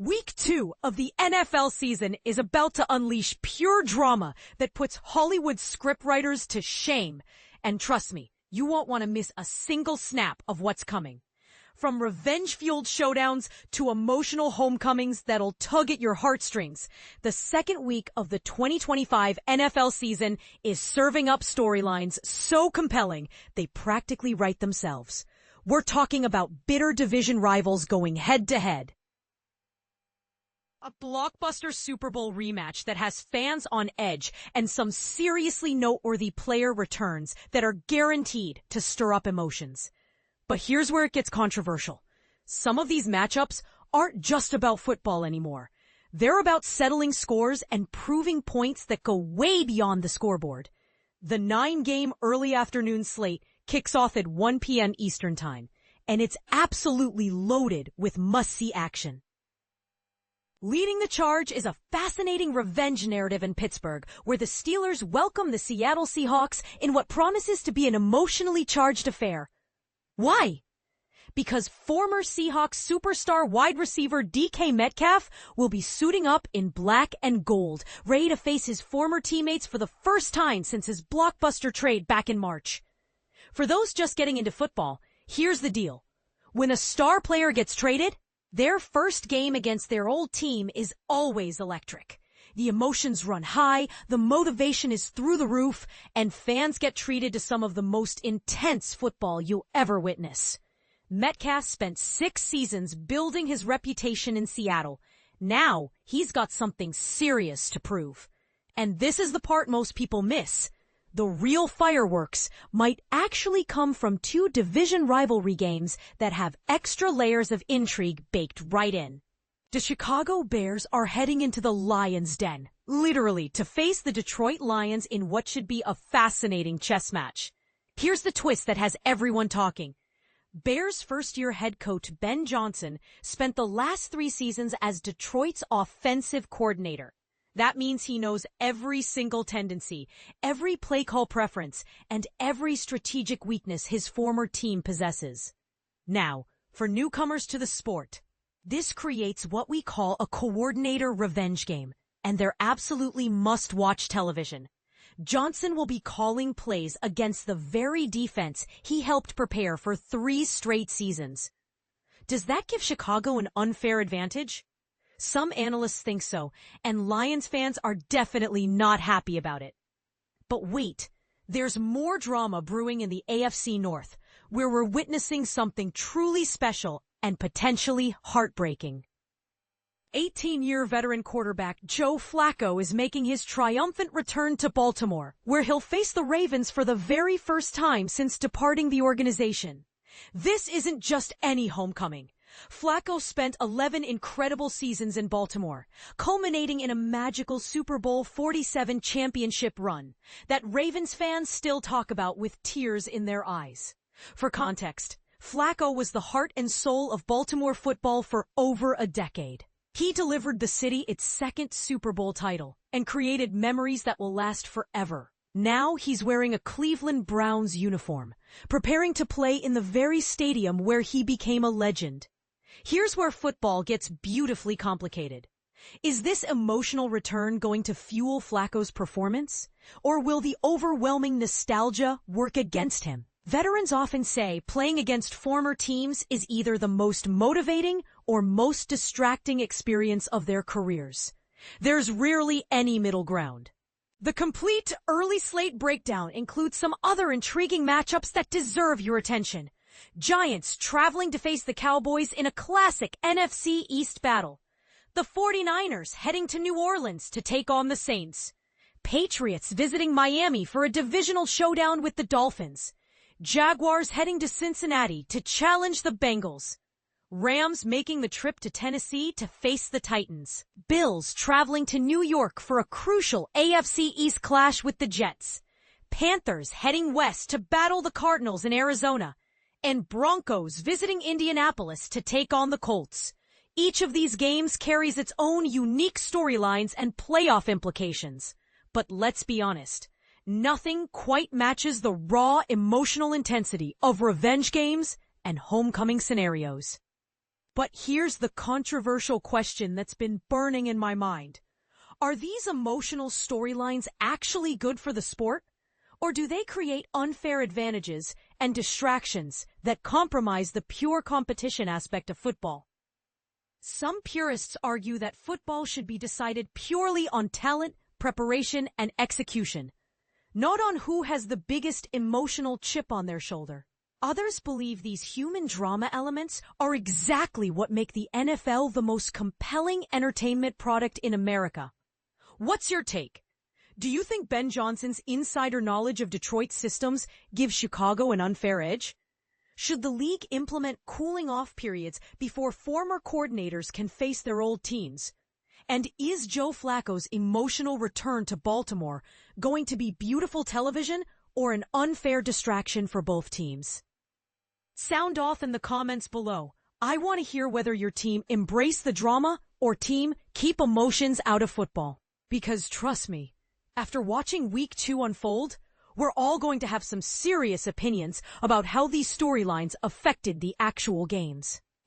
Week 2 of the NFL season is about to unleash pure drama that puts Hollywood scriptwriters to shame. And trust me, you won't want to miss a single snap of what's coming. From revenge-fueled showdowns to emotional homecomings that'll tug at your heartstrings, the second week of the 2025 NFL season is serving up storylines so compelling they practically write themselves. We're talking about bitter division rivals going head-to-head. A blockbuster Super Bowl rematch that has fans on edge and some seriously noteworthy player returns that are guaranteed to stir up emotions. But here's where it gets controversial. Some of these matchups aren't just about football anymore. They're about settling scores and proving points that go way beyond the scoreboard. The 9-game early afternoon slate kicks off at 1 p.m. Eastern Time, and it's absolutely loaded with must-see action. Leading the charge is a fascinating revenge narrative in Pittsburgh, where the Steelers welcome the Seattle Seahawks in what promises to be an emotionally charged affair. Why? Because former Seahawks superstar wide receiver DK Metcalf will be suiting up in black and gold, ready to face his former teammates for the first time since his blockbuster trade back in March. For those just getting into football, here's the deal. When a star player gets traded, their first game against their old team is always electric. The emotions run high, the motivation is through the roof, and fans get treated to some of the most intense football you'll ever witness. Metcalf spent 6 seasons building his reputation in Seattle. Now he's got something serious to prove. And this is the part most people miss. The real fireworks might actually come from 2 division rivalry games that have extra layers of intrigue baked right in. The Chicago Bears are heading into the Lions' den, literally, to face the Detroit Lions in what should be a fascinating chess match. Here's the twist that has everyone talking. Bears first-year head coach Ben Johnson spent the last 3 seasons as Detroit's offensive coordinator. That means he knows every single tendency, every play call preference, and every strategic weakness his former team possesses. Now, for newcomers to the sport, this creates what we call a coordinator revenge game, and they're absolutely must-watch television. Johnson will be calling plays against the very defense he helped prepare for 3 straight seasons. Does that give Chicago an unfair advantage? Some analysts think so, and Lions fans are definitely not happy about it. But wait, there's more drama brewing in the AFC North, where we're witnessing something truly special and potentially heartbreaking. 18-year veteran quarterback Joe Flacco is making his triumphant return to Baltimore, where he'll face the Ravens for the very first time since departing the organization. This isn't just any homecoming. Flacco spent 11 incredible seasons in Baltimore, culminating in a magical Super Bowl 47 championship run that Ravens fans still talk about with tears in their eyes. For context, Flacco was the heart and soul of Baltimore football for over a decade. He delivered the city its 2nd Super Bowl title and created memories that will last forever. Now he's wearing a Cleveland Browns uniform, preparing to play in the very stadium where he became a legend. Here's where football gets beautifully complicated. Is this emotional return going to fuel Flacco's performance? Or will the overwhelming nostalgia work against him? Veterans often say playing against former teams is either the most motivating or most distracting experience of their careers. There's rarely any middle ground. The complete early slate breakdown includes some other intriguing matchups that deserve your attention. Giants traveling to face the Cowboys in a classic NFC East battle. The 49ers heading to New Orleans to take on the Saints. Patriots visiting Miami for a divisional showdown with the Dolphins. Jaguars heading to Cincinnati to challenge the Bengals. Rams making the trip to Tennessee to face the Titans. Bills traveling to New York for a crucial AFC East clash with the Jets. Panthers heading west to battle the Cardinals in Arizona. And Broncos visiting Indianapolis to take on the Colts. Each of these games carries its own unique storylines and playoff implications. But let's be honest, nothing quite matches the raw emotional intensity of revenge games and homecoming scenarios. But here's the controversial question that's been burning in my mind. Are these emotional storylines actually good for the sport? Or do they create unfair advantages and distractions that compromise the pure competition aspect of football? Some purists argue that football should be decided purely on talent, preparation, and execution, not on who has the biggest emotional chip on their shoulder. Others believe these human drama elements are exactly what make the NFL the most compelling entertainment product in America. What's your take? Do you think Ben Johnson's insider knowledge of Detroit's systems gives Chicago an unfair edge? Should the league implement cooling-off periods before former coordinators can face their old teams? And is Joe Flacco's emotional return to Baltimore going to be beautiful television or an unfair distraction for both teams? Sound off in the comments below. I want to hear whether your team embrace the drama or team keep emotions out of football. Because trust me, after watching Week 2 unfold, we're all going to have some serious opinions about how these storylines affected the actual games.